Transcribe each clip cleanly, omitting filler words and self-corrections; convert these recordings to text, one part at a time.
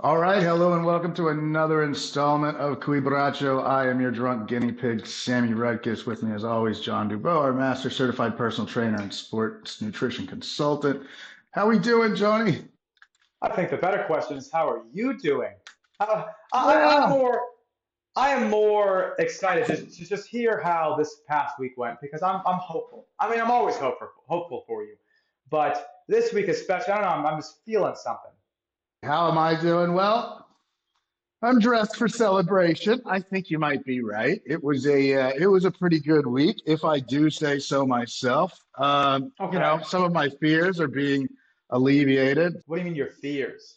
All right, hello and welcome to another installment of Cuy Borracho. I am your drunk guinea pig, Sammy Rudkiss. With me, as always, John Dubow, our master certified personal trainer and sports nutrition consultant. How we doing, Johnny? I think the better question is, how are you doing? I'm Well, more, I am more excited to just hear how this past week went because I'm hopeful. I mean, I'm always hopeful for you, but this week especially, I don't know, I'm just feeling something. how am I doing? Well, I'm dressed for celebration. I think you might be right. It was a pretty good week, if I do say so myself. Okay. Some of my fears are being alleviated. What do you mean your fears?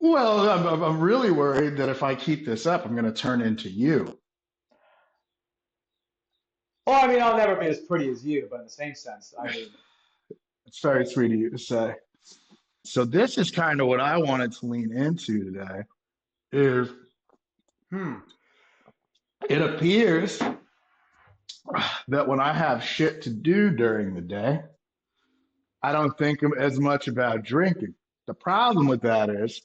Well, I'm really worried that if I keep this up, I'm going to turn into you. Well, I mean, I'll never be as pretty as you, but in the same sense, I mean, It's very sweet of you to say. So this is kind of what I wanted to lean into today. Is hmm, it appears that when I have shit to do during the day, I don't think as much about drinking. The problem with that is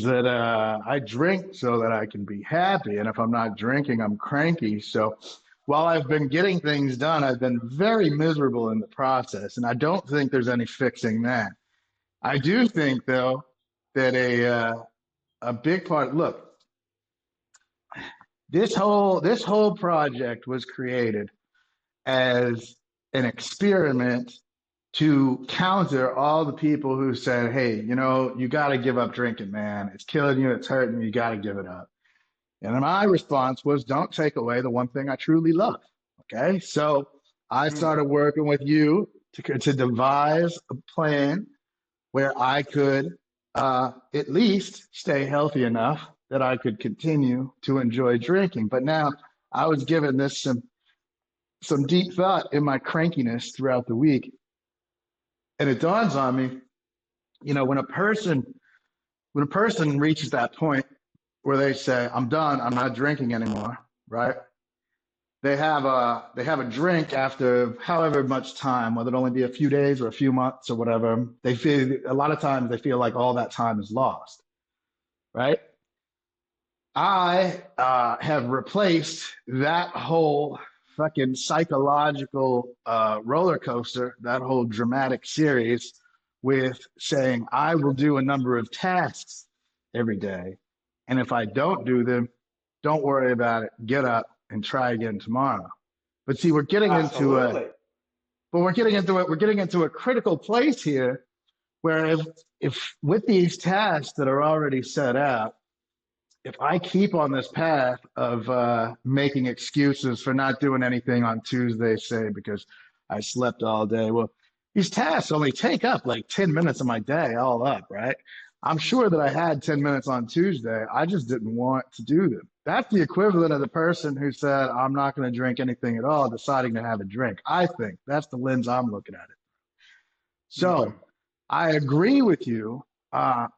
that I drink so that I can be happy, and if I'm not drinking, I'm cranky. So while I've been getting things done, I've been very miserable in the process, and I don't think there's any fixing that. I do think, though, that a big part. Look, this whole project was created as an experiment to counter all the people who said, "Hey, you got to give up drinking, man. It's killing you. It's hurting you. You got to give it up." And my response was, "Don't take away the one thing I truly love." Okay, so I hmm. started working with you to devise a plan where I could at least stay healthy enough that I could continue to enjoy drinking. But now I was given this some deep thought in my crankiness throughout the week, and it dawns on me, when a person reaches that point where they say, "I'm done. I'm not drinking anymore," right? They have a drink after however much time, whether it only be a few days or a few months or whatever. They feel a lot of times they feel like all that time is lost, right? I have replaced that whole fucking psychological roller coaster, that whole dramatic series, with saying I will do a number of tasks every day, and if I don't do them, don't worry about it. Get up and try again tomorrow. But see, Absolutely. we're getting into a critical place here where if with these tasks that are already set out, if I keep on this path of making excuses for not doing anything on Tuesday, say because I slept all day, well, these tasks only take up like 10 minutes of my day all up, right? I'm sure that I had 10 minutes on Tuesday. I just didn't want to do them. That's the equivalent of the person who said, "I'm not going to drink anything at all," deciding to have a drink. I think that's the lens I'm looking at it. Hmm. So I agree with you.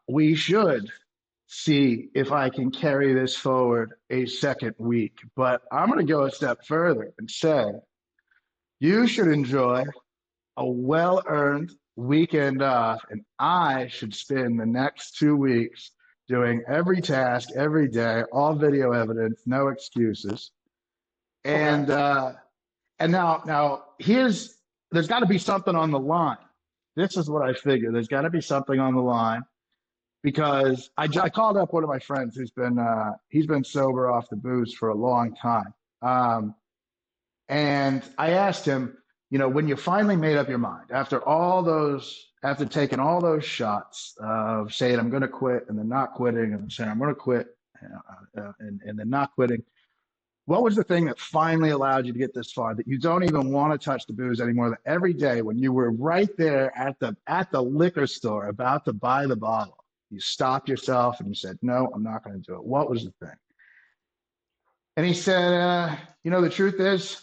We should see if I can carry this forward a second week. But I'm going to go a step further and say you should enjoy a well earned weekend off, and I should spend the next 2 weeks doing every task every day, all video evidence, no excuses. Okay. And now here's there's got to be something on the line. This is what I figure. There's got to be something on the line because I called up one of my friends he's been sober off the booze for a long time, and I asked him, when you finally made up your mind after taking all those shots of saying I'm going to quit and then not quitting and then saying I'm going to quit and then not quitting, what was the thing that finally allowed you to get this far that you don't even want to touch the booze anymore? That every day when you were right there at the liquor store about to buy the bottle, you stopped yourself and you said, "No, I'm not going to do it." What was the thing? And he said, "The truth is,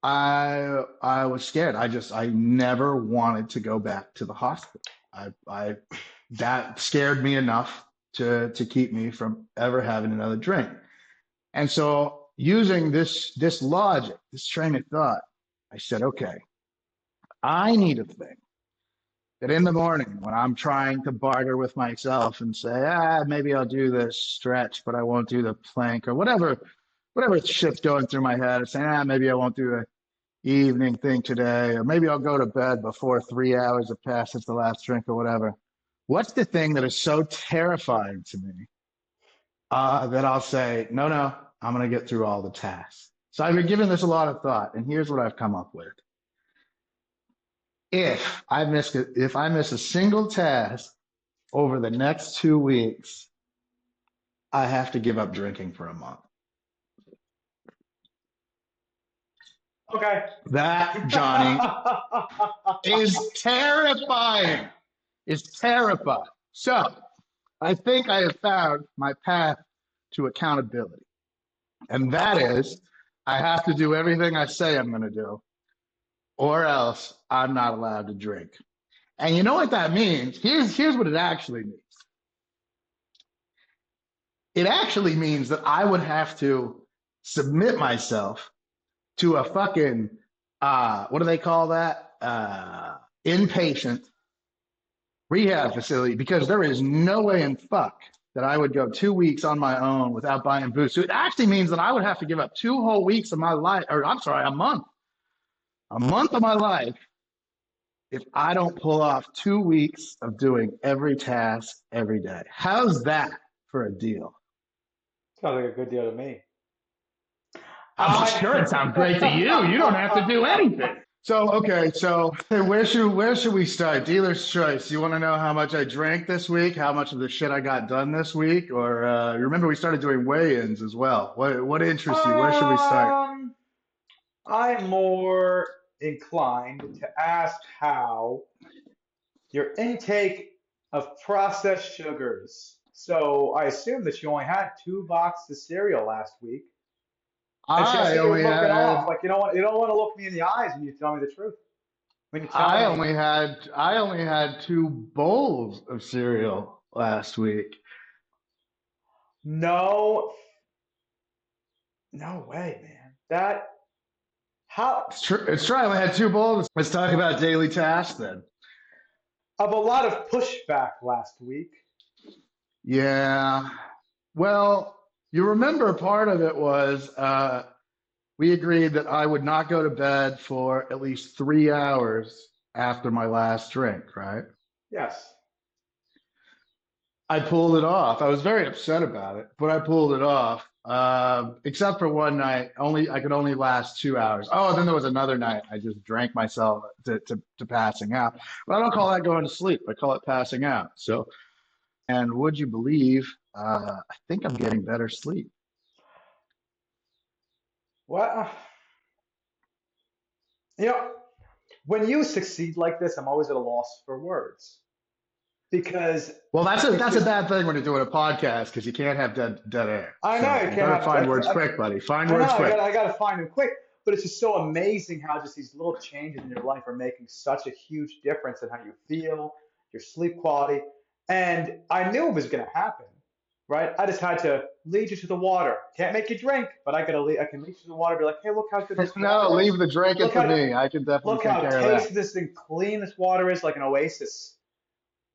I was scared. I never wanted to go back to the hospital. I that scared me enough to keep me from ever having another drink." And so using this logic, this train of thought, I said, "Okay, I need a thing that in the morning when I'm trying to barter with myself and say, maybe I'll do this stretch, but I won't do the plank or whatever shit's going through my head. Saying, maybe I won't do the evening thing today, or maybe I'll go to bed before 3 hours have passed since the last drink or whatever. What's the thing that is so terrifying to me that I'll say, no, I'm going to get through all the tasks. So I've been giving this a lot of thought, and here's what I've come up with. If I miss a single task over the next 2 weeks, I have to give up drinking for a month. Okay. That, Johnny, is terrifying. It's terrifying. So I think I have found my path to accountability. And that is, I have to do everything I say I'm going to do, or else I'm not allowed to drink. And you know what that means? Here's what it actually means. It actually means that I would have to submit myself to a fucking, what do they call that? Inpatient rehab facility, because there is no way in fuck that I would go 2 weeks on my own without buying booze. So it actually means that I would have to give up 2 whole weeks of my life, or I'm sorry, a month of my life if I don't pull off 2 weeks of doing every task every day. How's that for a deal? Sounds like a good deal to me. I'm sure it sounds great to you. You don't have to do anything. So, okay, so where should we start? Dealer's choice. You want to know how much I drank this week, how much of the shit I got done this week, or remember we started doing weigh-ins as well. What interests you? Where should we start? I'm more inclined to ask how your intake of processed sugars. So I assume that you only had 2 boxes of cereal last week. And see, I I see you're only looking off had like you don't want to look me in the eyes when you tell me the truth. When you tell I me, only had I only had 2 bowls of cereal last week. no, no way, man. That how It's true. It's true. I only had 2 bowls. Let's talk about daily tasks then. of a lot of pushback last week. Yeah. Well, you remember part of it was we agreed that I would not go to bed for at least 3 hours after my last drink, right? Yes. I pulled it off. I was very upset about it, but I pulled it off. Except for one night, I could only last 2 hours. Oh, then there was another night I just drank myself to passing out. But I don't call that going to sleep. I call it passing out. So, and would you believe? I think I'm getting better sleep. Well, you know, when you succeed like this, I'm always at a loss for words because Well, that's a it's that's a just bad thing when you're doing a podcast because you can't have dead air. I know So you you can't better have find words quick, buddy. Find I know words quick. I got to find them quick, but it's just so amazing how just these little changes in your life are making such a huge difference in how you feel, your sleep quality, and I knew it was going to happen, right? I just had to lead you to the water. Can't make you drink, but I can lead you to the water. Be like, hey, look how good this No, water is. leave the drinking Look for how me. I can definitely look take how care of that. tasteless and clean this water is, like an oasis.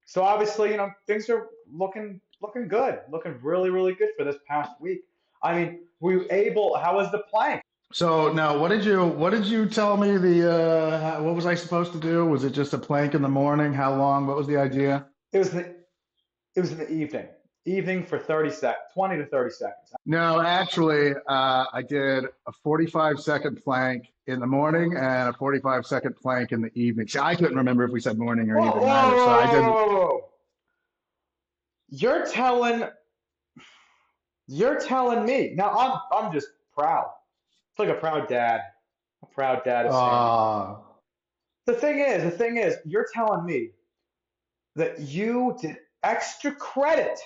So obviously, things are looking good, looking really, really good for this past week. I mean, were you able? How was the plank? So now, what did you tell me? What was I supposed to do? Was it just a plank in the morning? How long? What was the idea? It was in the it was in the evening for 20 to 30 seconds. No, actually, I did a 45-second plank in the morning and a 45-second plank in the evening. See, I couldn't remember if we said morning or Whoa, whoa, evening whoa, either. So I whoa, did. whoa, whoa. You're telling you're telling me now. I'm just proud. It's like a proud dad. A proud dad is saying. Uh, The thing is, you're telling me that you did extra credit.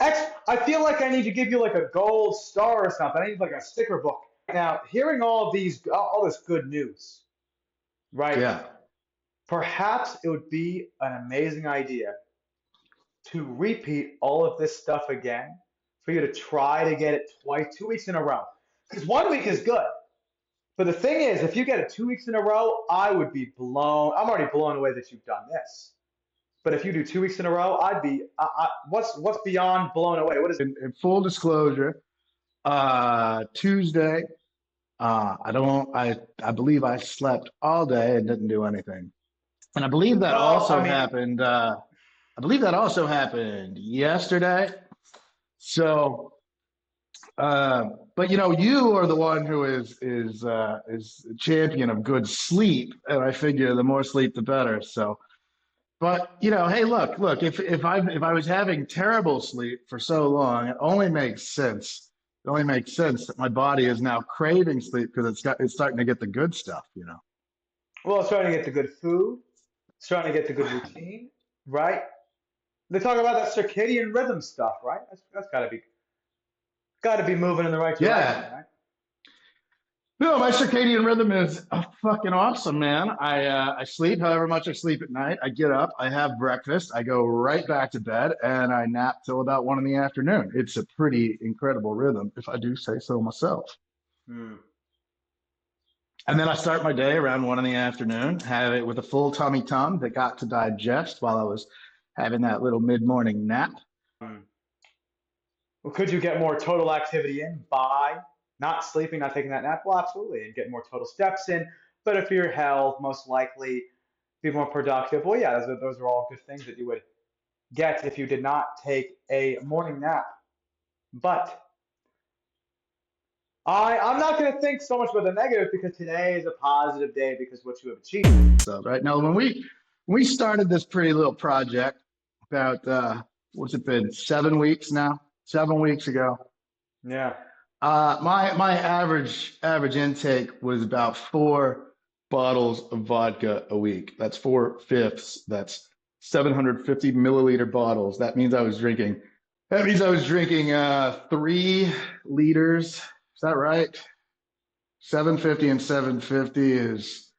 I feel like I need to give you like a gold star or something. I need like a sticker book. Now, hearing all this good news, right? yeah. Perhaps it would be an amazing idea to repeat all of this stuff again, for you to try to get it twice, 2 weeks in a row. Because one week is good. But the thing is, if you get it 2 weeks in a row, I would be blown. I'm already blown away that you've done this. But if you do 2 weeks in a row, I'd be. What's beyond blown away? What is? In full disclosure, Tuesday, I believe I slept all day and didn't do anything. And I believe that Well, also I mean, happened. I believe that also happened yesterday. So, uh, but you are the one who is a champion of good sleep, and I figure the more sleep, the better. So, but hey, look. If I was having terrible sleep for so long, it only makes sense. It only makes sense that my body is now craving sleep because it's starting to get the good stuff. well, it's starting to get the good food, starting to get the good routine, right? They talk about that circadian rhythm stuff, right? That's got to be moving in the right direction, Yeah. right? No, my circadian rhythm is fucking awesome, man. I sleep however much I sleep at night. I get up, I have breakfast, I go right back to bed, and I nap till about 1 in the afternoon. It's a pretty incredible rhythm, if I do say so myself. Hmm. And then I start my day around 1 in the afternoon, have it with a full tummy tum that got to digest while I was having that little mid-morning nap. Well, could you get more total activity in by not sleeping, not taking that nap? Well, absolutely, and get more total steps in. But for your health, most likely be more productive. Well, yeah, those are all good things that you would get if you did not take a morning nap. But I'm not going to think so much about the negative because today is a positive day because what you have achieved. So right now, when we started this pretty little project about what's it been 7 weeks now? 7 weeks ago. Yeah. My average intake was about 4 bottles of vodka a week. That's 4/5. That's 750 milliliter bottles. That means I was drinking 3 liters. Is that right? 750 and 750 is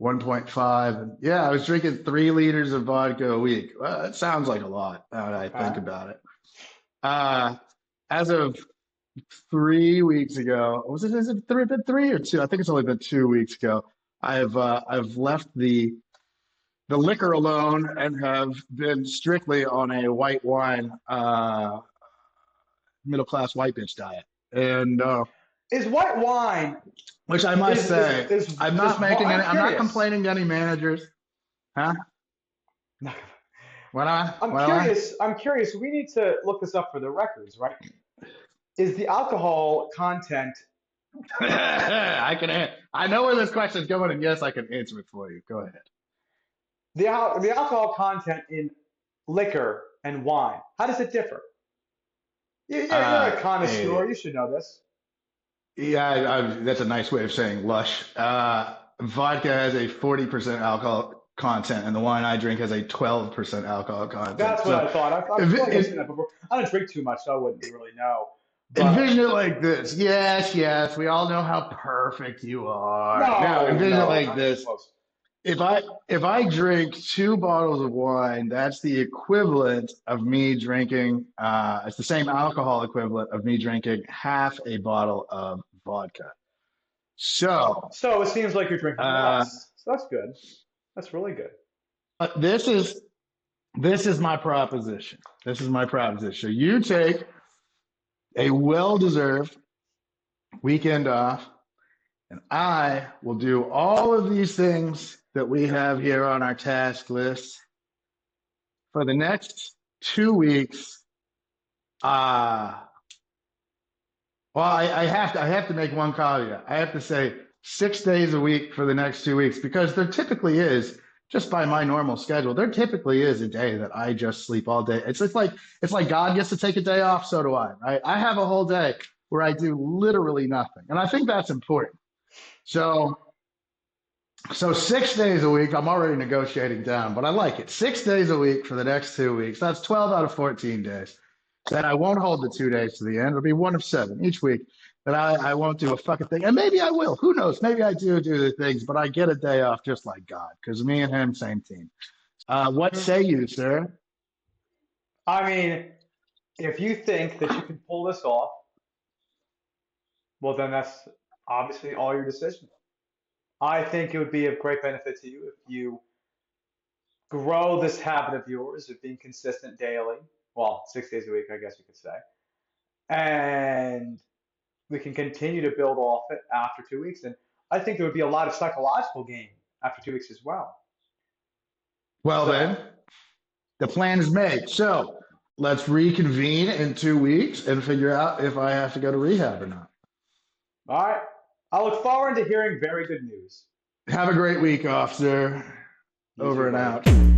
1.5. Yeah, I was drinking 3 liters of vodka a week. Well, that sounds like a lot now that I think Okay. about it. Uh, as of 3 weeks ago, has it been 3 or 2? I think it's only been 2 weeks ago. I've left the liquor alone and have been strictly on a white wine, middle class white bitch diet. And Is white wine which I must say, I'm I'm not curious. complaining to any managers. Huh? What am I? I'm What am I? curious. I'm curious. We need to look this up for the records, right? Is the alcohol content I know where this question is going, and yes, I can answer it for you. Go ahead. the alcohol content in liquor and wine? How does it differ? You're a Eh, connoisseur. You should know this. yeah, that's a nice way of saying lush. Vodka has a 40% alcohol content, and the wine I drink has a 12% alcohol content. That's what So, I thought. I if, feel like I've seen if, that before. I don't drink too much, so I wouldn't really know. But envision it like this. Yes, yes, we all know how perfect you are. Now, no, envision it no, like not even this. close. If I drink 2 bottles of wine, that's the equivalent of me drinking. It's the same alcohol equivalent of me drinking half a bottle of vodka. So, So it seems like you're drinking uh, less. So that's good. That's really good. this is my proposition. This is my proposition. So you take a well-deserved weekend off, and I will do all of these things that we have here on our task list for the next 2 weeks. Uh, well, I have to make one caveat. I have to say 6 days a week for the next 2 weeks because there typically is, just by my normal schedule, there typically is a day that I just sleep all day. It's like God gets to take a day off, so do I, right? I have a whole day where I do literally nothing. And I think that's important. So so 6 days a week, I'm already negotiating down, but I like it. 6 days a week for the next 2 weeks. That's 12 out of 14 days. Then I won't hold the 2 days to the end. It'll be one of seven each week. That I won't do a fucking thing. And maybe I will. Who knows? Maybe I do the things, but I get a day off just like God, because me and him, same team. What say you, sir? I mean, if you think that you can pull this off, well, then that's obviously all your decision. I think it would be of great benefit to you if you grow this habit of yours of being consistent daily. Well, 6 days a week, I guess you could say. And we can continue to build off it after 2 weeks. And I think there would be a lot of psychological gain after 2 weeks as well. Well, So, then, the plan is made. So let's reconvene in 2 weeks and figure out if I have to go to rehab or not. all right. I look forward to hearing very good news. Have a great week, officer. You Over too, and buddy. out.